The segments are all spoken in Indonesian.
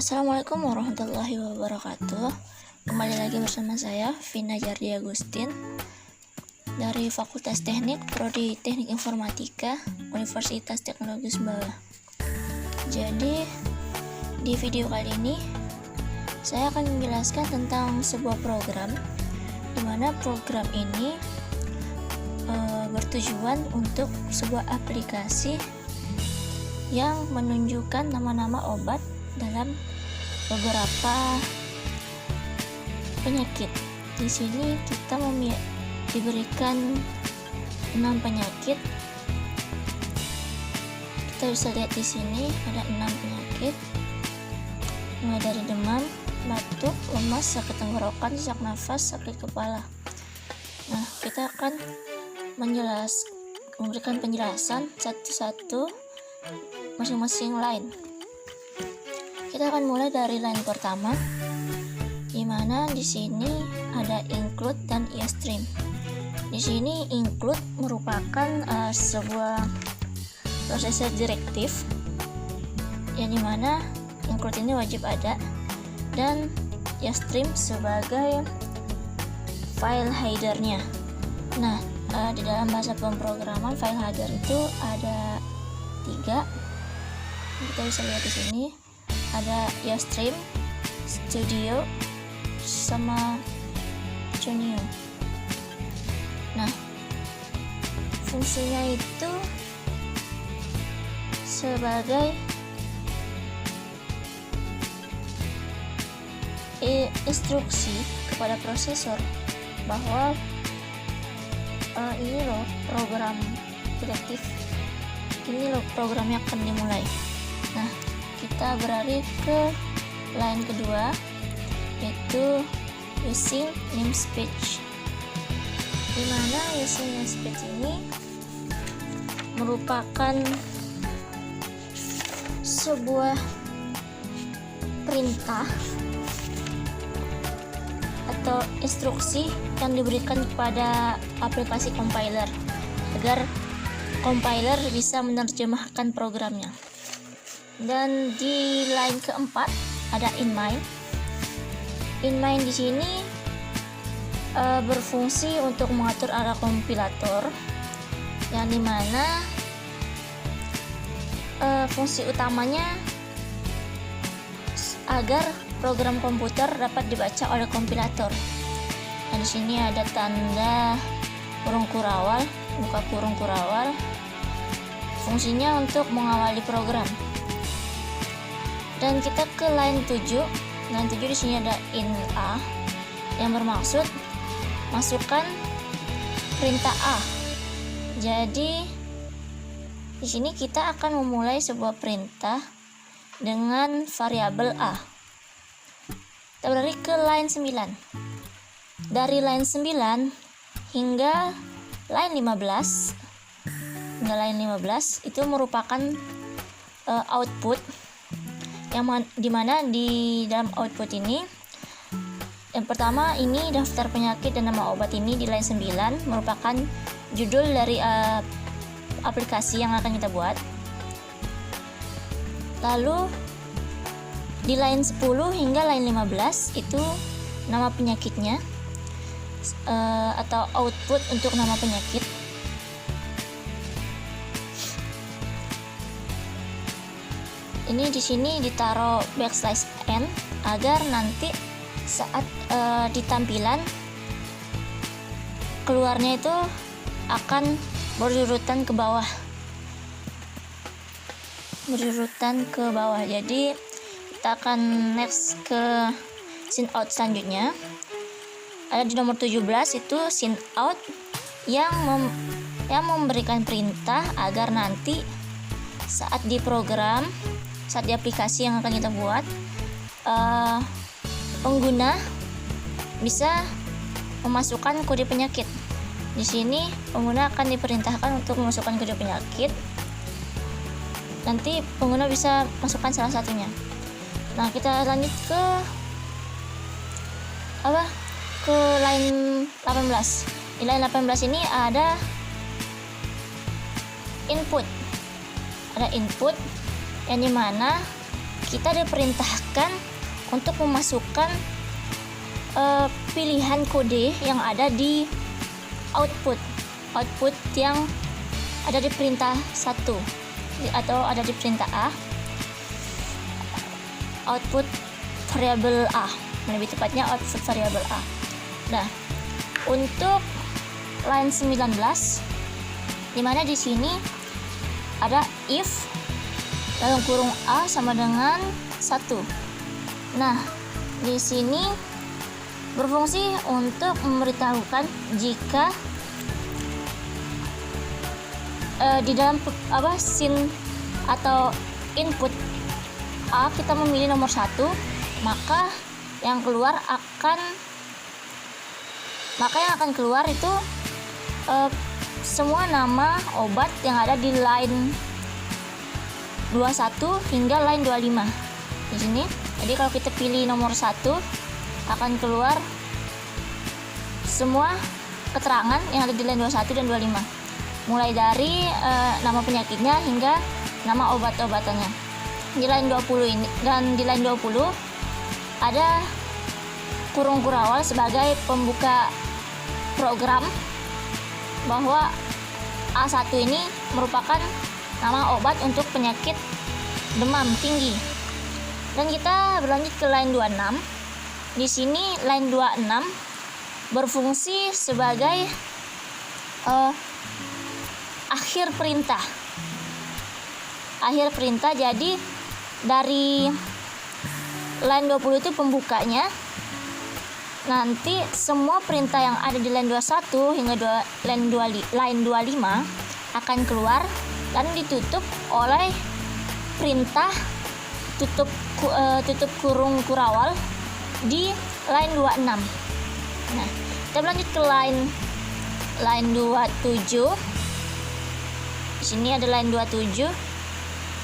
Assalamualaikum warahmatullahi wabarakatuh. Kembali lagi bersama saya Vina Jardi Agustin dari Fakultas Teknik Prodi Teknik Informatika Universitas Teknologi Sumbawa. Jadi di video kali ini saya akan menjelaskan tentang sebuah program di mana program ini bertujuan untuk sebuah aplikasi yang menunjukkan nama-nama obat dalam beberapa penyakit. Di sini kita diberikan 6 penyakit. Kita bisa lihat di sini ada 6 penyakit, mulai dari demam, batuk, lemas, sakit tenggorokan, sesak nafas, sakit kepala. Nah, kita akan memberikan penjelasan satu-satu masing-masing line. Kita akan mulai dari line pertama, di mana di sini ada include dan eStream. Di sini include merupakan sebuah prosesor direktif, yang dimana include ini wajib ada, dan eStream sebagai file header-nya. Nah, di dalam bahasa pemrograman file header itu ada 3. Kita bisa lihat di sini. Ada eStream, Studio, sama Junio. Nah, fungsinya itu sebagai instruksi kepada prosesor bahwa ini loh program direktif, ini loh programnya akan dimulai. Nah, kita beralih ke line kedua, yaitu using namespace, di mana using namespace ini merupakan sebuah perintah atau instruksi yang diberikan kepada aplikasi compiler agar compiler bisa menerjemahkan programnya. Dan di line keempat ada inMain. InMain di sini berfungsi untuk mengatur arah kompilator, yang dimana fungsi utamanya agar program komputer dapat dibaca oleh kompilator. Nah, di sini ada tanda kurung kurawal, buka kurung kurawal. Fungsinya untuk mengawali program. Dan kita ke line 7. Line 7 di sini ada in A, yang bermaksud masukkan perintah A. Jadi di sini kita akan memulai sebuah perintah dengan variabel A. Kita beralih ke line 9. Dari line 9 hingga line 15 itu merupakan output, yang dimana di dalam output ini yang pertama ini daftar penyakit dan nama obat. Ini di line 9 merupakan judul dari aplikasi yang akan kita buat. Lalu di line 10 hingga line 15 itu nama penyakitnya, atau output untuk nama penyakit. Ini di sini ditaruh backslash n agar nanti saat di tampilan keluarnya itu akan berurutan ke bawah. Jadi kita akan next ke sync out selanjutnya. Ada di nomor 17 itu sync out yang memberikan perintah agar nanti saat di program, saat di aplikasi yang akan kita buat, pengguna bisa memasukkan kode penyakit. Di sini pengguna akan diperintahkan untuk memasukkan kode penyakit. Nanti pengguna bisa masukkan salah satunya. Nah, kita lanjut ke line 18. Di line 18 ini ada input yang dimana kita diperintahkan untuk memasukkan pilihan kode yang ada di output yang ada di perintah 1 atau ada di perintah A, output variabel A, lebih tepatnya output variabel A. Nah, untuk line 19, dimana di sini ada if dalam kurung A sama dengan 1. Nah, di sini berfungsi untuk memberitahukan jika di dalam scene atau input A kita memilih nomor 1, maka yang akan keluar itu semua nama obat yang ada di line 21 hingga line 25 di sini. Jadi kalau kita pilih nomor 1, akan keluar semua keterangan yang ada di line 21 dan 25. Mulai dari nama penyakitnya hingga nama obat-obatannya. Di line 20 ini dan di line 20 ada kurung kurawal sebagai pembuka program bahwa A1 ini merupakan nama obat untuk penyakit demam tinggi. Dan kita berlanjut ke line 26. Di sini line 26 berfungsi sebagai akhir perintah. Jadi dari line 20 itu pembukanya. Nanti semua perintah yang ada di line 21 hingga line 25 akan keluar dan ditutup oleh perintah tutup kurung kurawal di line 26. Nah, kita lanjut ke line 27. Di sini ada line 27.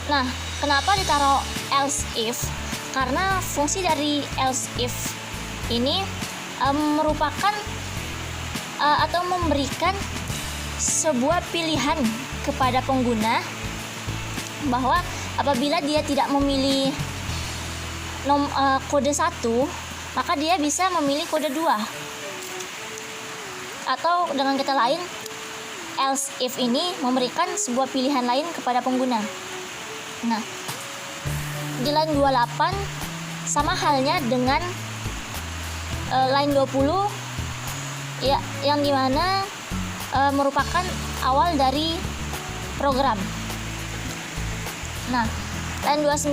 Nah, kenapa ditaruh else if? Karena fungsi dari else if ini merupakan atau memberikan sebuah pilihan kepada pengguna bahwa apabila dia tidak memilih kode 1, maka dia bisa memilih kode 2. Atau dengan kata lain, else if ini memberikan sebuah pilihan lain kepada pengguna. Nah, di line 28 sama halnya dengan line 20 ya, yang dimana merupakan awal dari program. Nah, line 29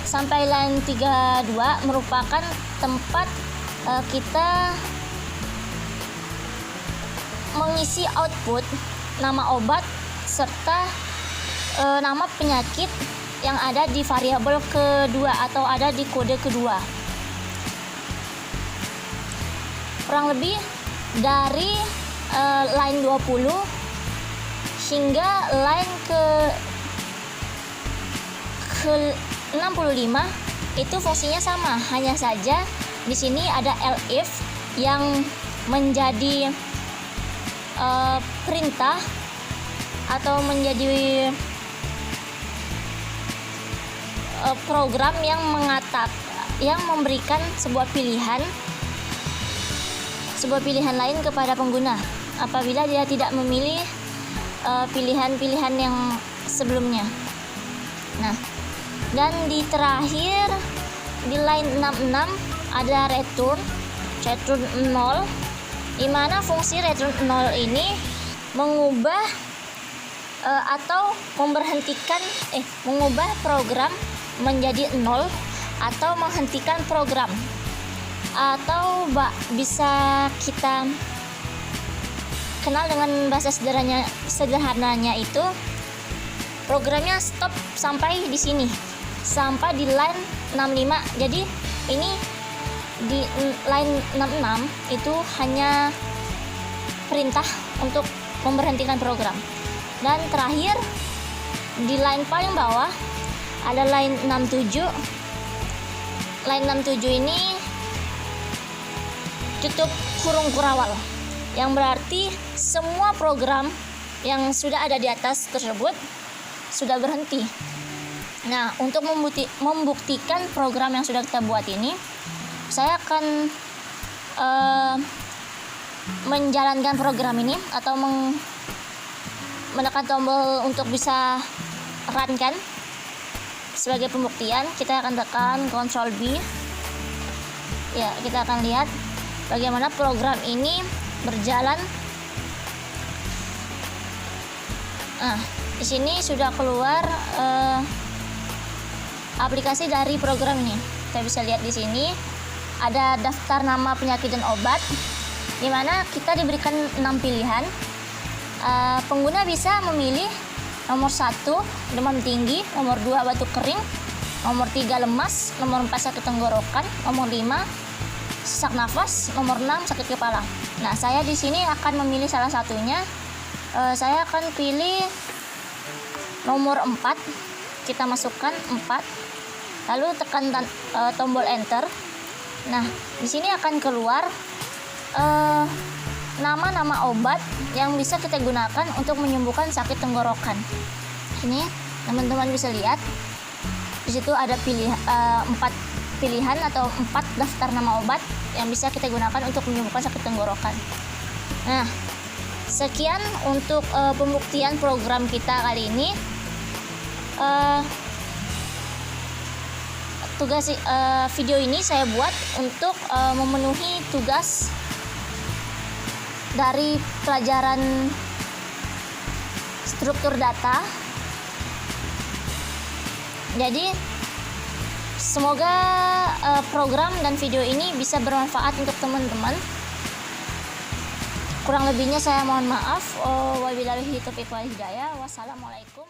sampai line 32 merupakan tempat kita mengisi output nama obat serta nama penyakit yang ada di variabel kedua atau ada di kode kedua. Kurang lebih dari line 20 hingga line ke 65 itu fungsinya sama, hanya saja di sini ada elif yang menjadi perintah atau menjadi program yang memberikan sebuah pilihan lain kepada pengguna apabila dia tidak memilih pilihan-pilihan yang sebelumnya. Nah, dan di terakhir di line 66 ada return 0, di mana fungsi return 0 ini mengubah atau mengubah program menjadi 0 atau menghentikan program, atau bisa kita kenal dengan bahasa sederhananya itu programnya stop sampai di sini, sampai di line 65. Jadi ini di line 66 itu hanya perintah untuk memberhentikan program. Dan terakhir di line paling bawah ada line 67. Line 67 ini tutup kurung kurawal, yang berarti semua program yang sudah ada di atas tersebut sudah berhenti. Nah, untuk membuktikan program yang sudah kita buat ini, saya akan menjalankan program ini atau menekan tombol untuk bisa run kan. Sebagai pembuktian, kita akan tekan Ctrl B. Ya, kita akan lihat bagaimana program ini berjalan. Nah, di sini sudah keluar aplikasi dari program ini. Kita bisa lihat di sini ada daftar nama penyakit dan obat, di mana kita diberikan 6 pilihan. Pengguna bisa memilih nomor 1 demam tinggi, nomor 2 batuk kering, nomor 3 lemas, nomor 4 sakit tenggorokan, nomor 5 sesak nafas, nomor 6 sakit kepala. Nah, saya di sini akan memilih salah satunya. Saya akan pilih nomor 4. Kita masukkan 4, lalu tekan tombol enter. Nah, di sini akan keluar nama-nama obat yang bisa kita gunakan untuk menyembuhkan sakit tenggorokan. Ini teman-teman bisa lihat di situ ada 4 pilihan atau 4 daftar nama obat yang bisa kita gunakan untuk menyembuhkan sakit tenggorokan. Nah, sekian untuk pembuktian program kita kali ini. Video ini saya buat untuk memenuhi tugas dari pelajaran struktur data. Jadi semoga program dan video ini bisa bermanfaat untuk teman-teman. Kurang lebihnya saya mohon maaf. Wabillahi taufiq wal hidayah. Wassalamualaikum.